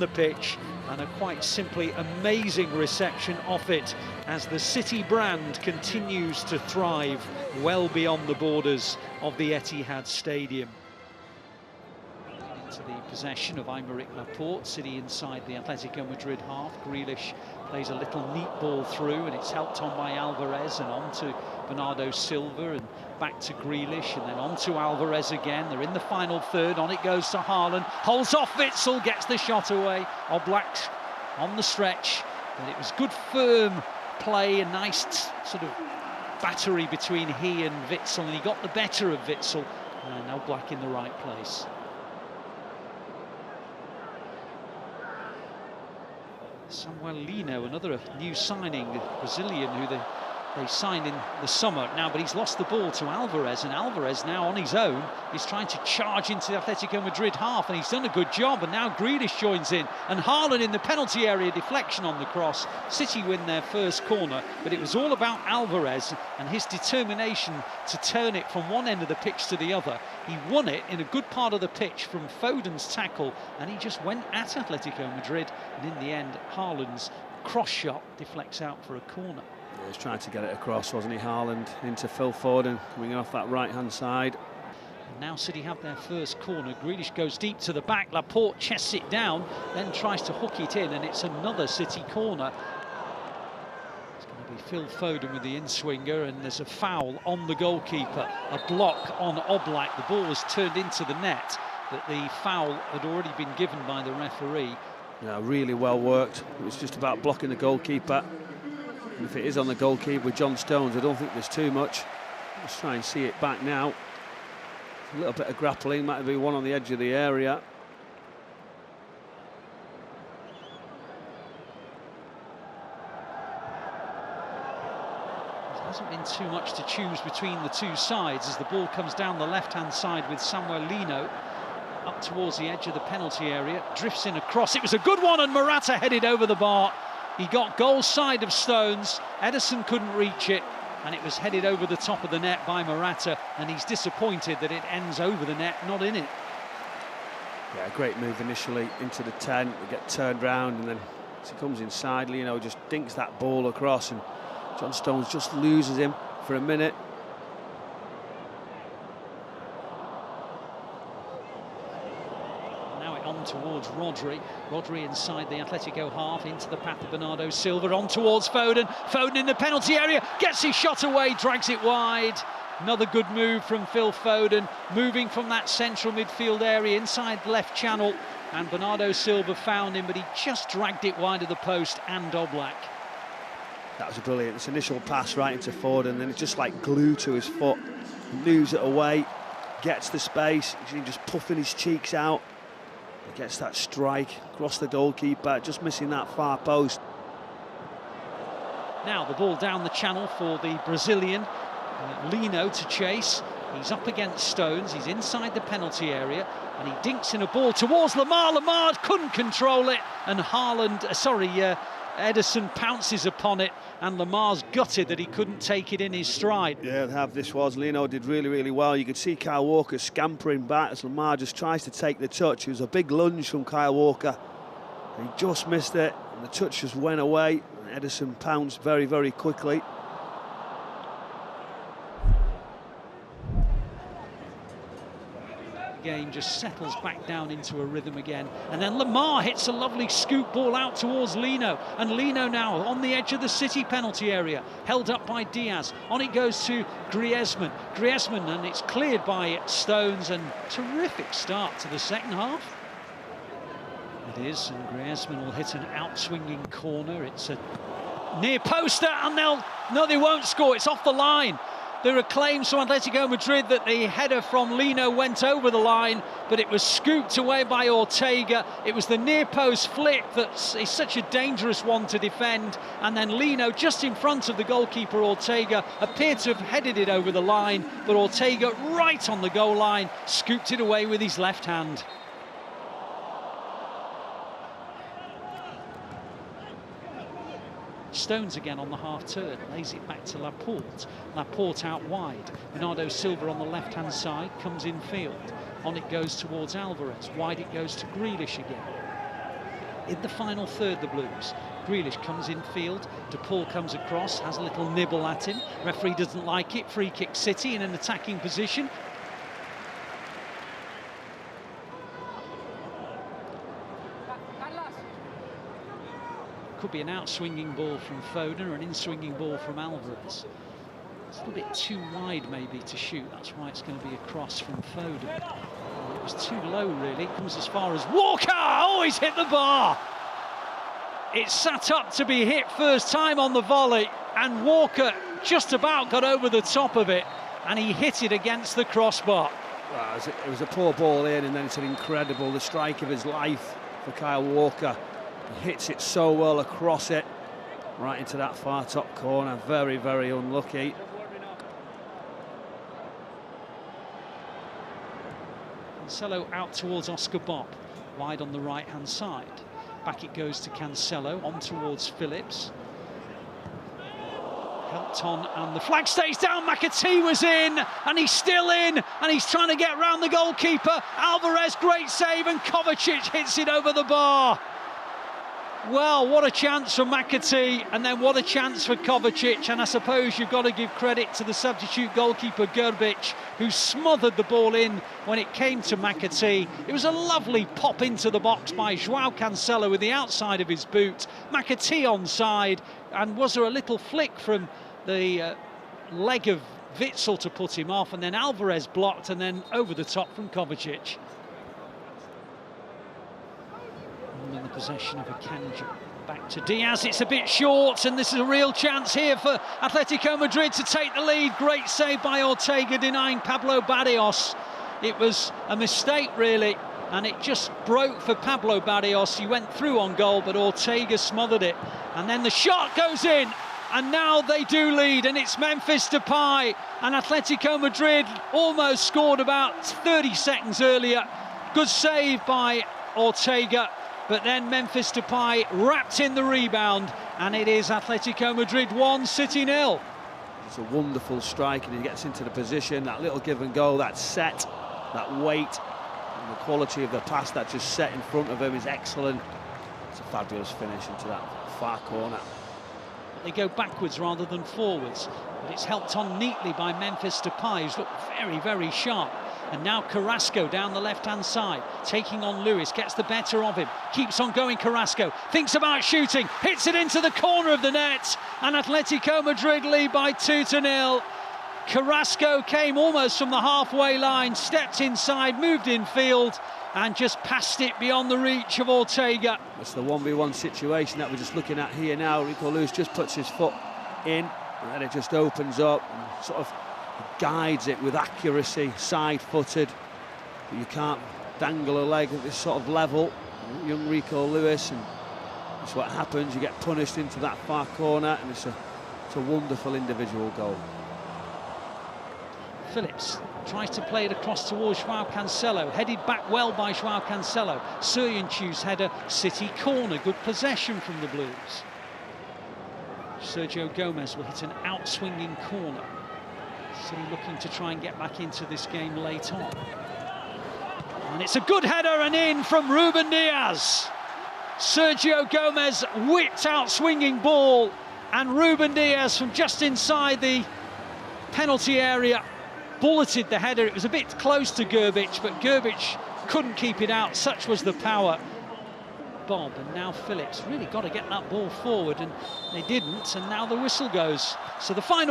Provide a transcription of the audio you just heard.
the pitch, and a quite simply amazing reception of it as the City brand continues to thrive well beyond the borders of the Etihad Stadium. Into the possession of Aymeric Laporte, City inside the Atletico Madrid half. Grealish plays a little neat ball through, and it's helped on by Alvarez and on to Bernardo Silva and back to Grealish and then on to Alvarez again. They're in the final third, on it goes to Haaland, holds off Witsel, gets the shot away. Oblak on the stretch, but it was good firm play, a nice sort of battery between he and Witsel, and he got the better of Witsel, and Oblak in the right place. Samuel Lino, another new signing, Brazilian, who they signed in the summer now, but he's lost the ball to Alvarez, and Alvarez now on his own is trying to charge into the Atletico Madrid half, and he's done a good job, and now Grealish joins in, and Haaland in the penalty area, deflection on the cross. City win their first corner, but it was all about Alvarez and his determination to turn it from one end of the pitch to the other. He won it in a good part of the pitch from Foden's tackle, and he just went at Atletico Madrid, and in the end Haaland's cross shot deflects out for a corner. He was trying to get it across, wasn't he, Haaland, into Phil Foden, coming off that right-hand side. And now City have their first corner. Grealish goes deep to the back, Laporte chests it down, then tries to hook it in, and it's another City corner. It's going to be Phil Foden with the in-swinger, and there's a foul on the goalkeeper, a block on Oblak. The ball was turned into the net, but the foul had already been given by the referee. Yeah, really well worked. It was just about blocking the goalkeeper. And if it is on the goalkeeper with John Stones, I don't think there's too much. Let's try and see it back now. A little bit of grappling, might be one on the edge of the area. There hasn't been too much to choose between the two sides as the ball comes down the left-hand side with Samuel Lino up towards the edge of the penalty area, drifts in across. It was a good one, and Morata headed over the bar. He got goal side of Stones, Ederson couldn't reach it, and it was headed over the top of the net by Morata, and he's disappointed that it ends over the net, not in it. Yeah, great move initially into the 10, they get turned round, and then as he comes inside, Lino just dinks that ball across, and John Stones just loses him for a minute. On towards Rodri inside the Atletico half, into the path of Bernardo Silva, on towards Foden. Foden in the penalty area, gets his shot away, drags it wide. Another good move from Phil Foden, moving from that central midfield area inside the left channel, and Bernardo Silva found him, but he just dragged it wide of the post and Oblak. That was a brilliant, this initial pass right into Foden, and then it's just like glue to his foot. He moves it away, gets the space, he's just puffing his cheeks out. He gets that strike across the goalkeeper, just missing that far post. Now the ball down the channel for the Brazilian, Lino to chase. He's up against Stones, he's inside the penalty area, and he dinks in a ball towards Lamar. Lamar couldn't control it, and Ederson pounces upon it, and Lamar's gutted that he couldn't take it in his stride. Yeah, Lino did really, really well. You could see Kyle Walker scampering back as Lamar just tries to take the touch. It was a big lunge from Kyle Walker. He just missed it, and the touch just went away. Ederson pounced very, very quickly. Game just settles back down into a rhythm again, and then Lamar hits a lovely scoop ball out towards Lino, and Lino now on the edge of the City penalty area, held up by Diaz. On it goes to Griezmann, and it's cleared by Stones, and terrific start to the second half. It is, and Griezmann will hit an out-swinging corner. It's a near poster, and they won't score. It's off the line. There are claims from Atletico Madrid that the header from Lino went over the line, but it was scooped away by Ortega. It was the near post flick that is such a dangerous one to defend, and then Lino, just in front of the goalkeeper Ortega, appeared to have headed it over the line, but Ortega, right on the goal line, scooped it away with his left hand. Stones again on the half-turn, lays it back to Laporte. Laporte out wide. Bernardo Silva on the left-hand side, comes in field. On it goes towards Alvarez. Wide it goes to Grealish again. in the final third, the Blues. Grealish comes in field, De Paul comes across, has a little nibble at him. Referee doesn't like it, free kick City in an attacking position. Could be an out-swinging ball from Foden or an in-swinging ball from Alvarez. It's a little bit too wide maybe to shoot, that's why it's going to be a cross from Foden. It was too low really, it comes as far as Walker! Oh, he's hit the bar! It's sat up to be hit first time on the volley, and Walker just about got over the top of it, and he hit it against the crossbar. Well, it was a poor ball in, and then it's an incredible, the strike of his life for Kyle Walker. He hits it so well across it, right into that far top corner. Very, very unlucky. Cancelo out towards Oscar Bob, wide on the right-hand side. Back it goes to Cancelo, on towards Phillips. Helped on, and the flag stays down. McAtee was in, and he's still in, and he's trying to get round the goalkeeper. Alvarez, great save, and Kovacic hits it over the bar. Well, what a chance for McAtee, and then what a chance for Kovacic, and I suppose you've got to give credit to the substitute goalkeeper Grbić, who smothered the ball in when it came to McAtee. It was a lovely pop into the box by João Cancelo with the outside of his boot. McAtee onside, and was there a little flick from the leg of Witsel to put him off, and then Alvarez blocked, and then over the top from Kovacic. In the possession of Akanji. Back to Diaz, it's a bit short, and this is a real chance here for Atletico Madrid to take the lead. Great save by Ortega, denying Pablo Barrios. It was a mistake really, and it just broke for Pablo Barrios. He went through on goal, but Ortega smothered it, and then the shot goes in, and now they do lead, and it's Memphis Depay, and Atletico Madrid almost scored about 30 seconds earlier. Good save by Ortega, but then Memphis Depay wrapped in the rebound, and it is Atletico Madrid 1, City 0. It's a wonderful strike, and he gets into the position, that little give and go, that set, that weight, and the quality of the pass that just set in front of him is excellent. It's a fabulous finish into that far corner. They go backwards rather than forwards, but it's helped on neatly by Memphis Depay, who's looked very, very sharp. And now Carrasco down the left-hand side, taking on Lewis, gets the better of him, keeps on going Carrasco, thinks about shooting, hits it into the corner of the net, and Atletico Madrid lead by 2-0. Carrasco came almost from the halfway line, stepped inside, moved in field, and just passed it beyond the reach of Ortega. It's the 1v1 situation that we're just looking at here now. Rico Lewis just puts his foot in, and then it just opens up and sort of guides it with accuracy, side-footed. But you can't dangle a leg at this sort of level. Young Rico Lewis, and that's what happens. You get punished into that far corner, and it's a wonderful individual goal. Phillips tries to play it across towards João Cancelo, headed back well by João Cancelo. Surianchu's header, City corner, good possession from the Blues. Sergio Gomez will hit an out-swinging corner. City looking to try and get back into this game late on. And it's a good header and in from Ruben Diaz. Sergio Gomez whipped out swinging ball, and Ruben Diaz from just inside the penalty area bulleted the header. It was a bit close to Grbić, but Grbić couldn't keep it out. Such was the power. Bob, and now Phillips really got to get that ball forward, and they didn't, and now the whistle goes. So the final